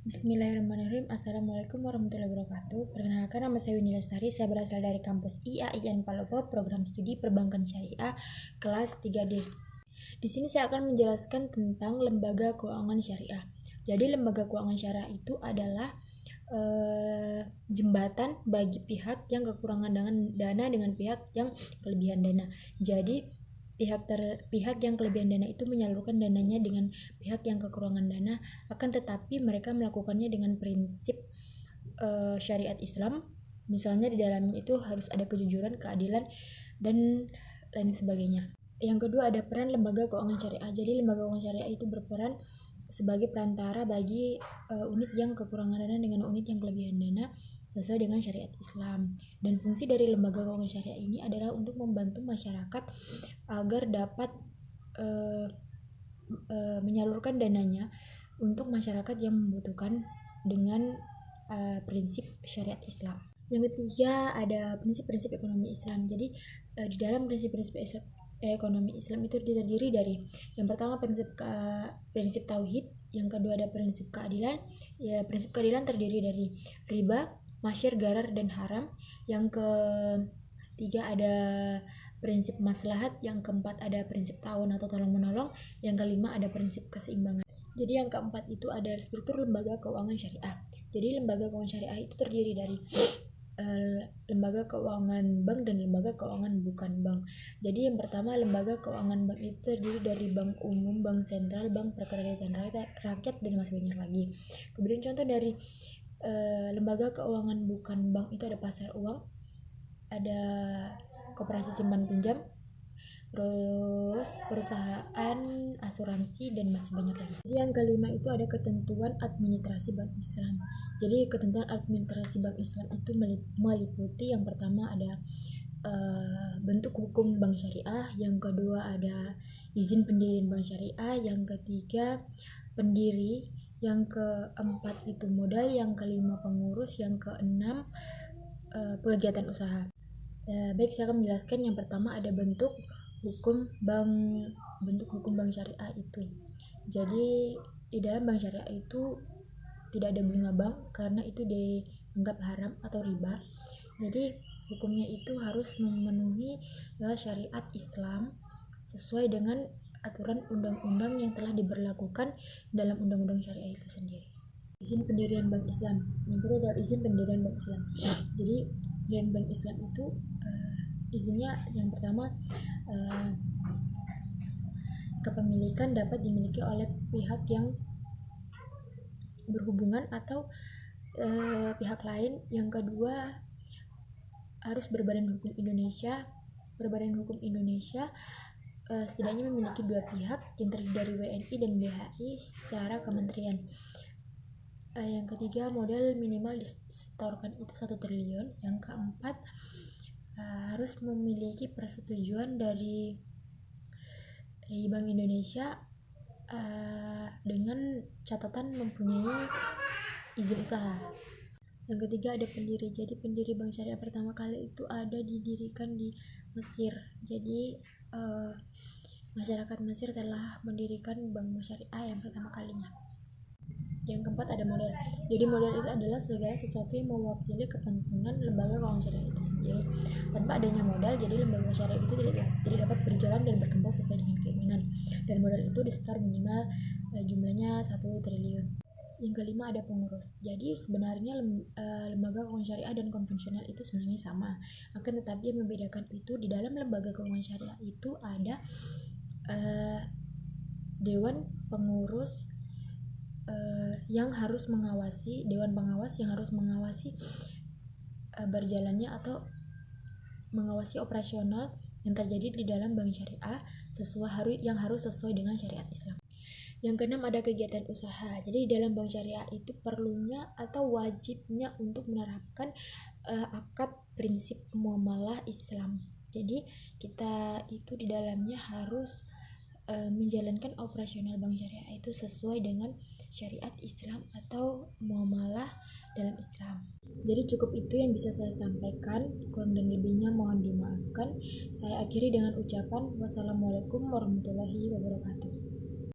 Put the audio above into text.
Bismillahirrahmanirrahim. Assalamualaikum warahmatullahi wabarakatuh. Perkenalkan, nama saya Winnie Lestari. Saya berasal dari kampus IAIN Palopo, program studi Perbankan Syariah, kelas 3D. Di sini saya akan menjelaskan tentang lembaga keuangan syariah. Jadi lembaga keuangan syariah itu adalah jembatan bagi pihak yang kekurangan dana dengan pihak yang kelebihan dana. Jadi pihak yang kelebihan dana itu menyalurkan dananya dengan pihak yang kekurangan dana, akan tetapi mereka melakukannya dengan prinsip syariat Islam. Misalnya di dalam itu harus ada kejujuran, keadilan, dan lain sebagainya. Yang kedua, ada peran lembaga keuangan syariah. Jadi lembaga keuangan syariah itu berperan sebagai perantara bagi unit yang kekurangan dana dengan unit yang kelebihan dana sesuai dengan syariat Islam. Dan fungsi dari lembaga keuangan syariah ini adalah untuk membantu masyarakat agar dapat menyalurkan dananya untuk masyarakat yang membutuhkan dengan prinsip syariat Islam. Yang ketiga, ada prinsip-prinsip ekonomi Islam. Jadi di dalam prinsip-prinsip ekonomi Islam itu terdiri dari yang pertama prinsip tauhid, yang kedua ada prinsip keadilan. Ya, prinsip keadilan terdiri dari riba, masyir, gharar, dan haram. Yang ketiga ada prinsip maslahat, yang keempat ada prinsip ta'awun atau tolong menolong, yang kelima ada prinsip keseimbangan. Jadi yang keempat itu ada struktur lembaga keuangan syariah. Jadi lembaga keuangan syariah itu terdiri dari lembaga keuangan bank dan lembaga keuangan bukan bank. Jadi yang pertama, lembaga keuangan bank itu terdiri dari bank umum, bank sentral, bank perkreditan rakyat, dan masih banyak lagi. Kemudian contoh dari lembaga keuangan bukan bank itu ada pasar uang, ada koperasi simpan pinjam, terus perusahaan asuransi, dan masih banyak lagi. Jadi yang kelima itu ada ketentuan administrasi bank Islam. Jadi ketentuan administrasi bank Islam itu meliputi yang pertama ada bentuk hukum bank syariah, yang kedua ada izin pendirian bank syariah, yang ketiga pendiri, yang keempat itu modal, yang kelima pengurus, yang keenam kegiatan usaha. Baik, saya akan menjelaskan. Yang pertama ada bentuk hukum bank syariah itu. Jadi di dalam bank syariah itu tidak ada bunga bank karena itu dianggap haram atau riba. Jadi hukumnya itu harus memenuhi syariat Islam sesuai dengan aturan undang-undang yang telah diberlakukan dalam undang-undang syariah itu sendiri. Izin pendirian bank Islam. Yang kedua adalah izin pendirian bank Islam. Jadi pendirian bank Islam itu izinnya yang pertama kepemilikan dapat dimiliki oleh pihak yang berhubungan atau pihak lain. Yang kedua harus berbadan hukum Indonesia, setidaknya memiliki dua pihak yang terdiri dari WNI dan BHI secara kementerian. Yang ketiga, modal minimal disetorkan itu 1 triliun. Yang keempat, harus memiliki persetujuan dari Bank Indonesia dengan catatan mempunyai izin usaha. Yang ketiga ada pendiri. Jadi pendiri bank syariah pertama kali itu didirikan di Mesir. Jadi masyarakat Mesir telah mendirikan bank syariah yang pertama kalinya. Yang keempat ada modal. Jadi modal itu adalah segala sesuatu yang mewakili kepentingan lembaga keuangan syariah itu sendiri. Tanpa adanya modal, jadi lembaga syariah itu tidak dapat berjalan dan berkembang sesuai dengan keinginan. Dan modal itu disetor minimal jumlahnya 1 triliun. Yang kelima ada pengurus. Jadi sebenarnya lembaga keuangan syariah dan konvensional itu sebenarnya sama. Akan tetapi yang membedakan itu di dalam lembaga keuangan syariah itu ada dewan pengurus yang harus mengawasi, dewan pengawas yang harus mengawasi berjalannya atau mengawasi operasional yang terjadi di dalam bank syariah yang harus sesuai dengan syariat Islam. Yang keenam ada kegiatan usaha. Jadi di dalam bank syariah itu perlunya atau wajibnya untuk menerapkan akad prinsip muamalah Islam. Jadi kita itu di dalamnya harus menjalankan operasional bank syariah itu sesuai dengan syariat Islam atau muamalah dalam Islam. Jadi cukup itu yang bisa saya sampaikan, kurang dan lebihnya mohon dimaafkan. Saya akhiri dengan ucapan wassalamualaikum warahmatullahi wabarakatuh.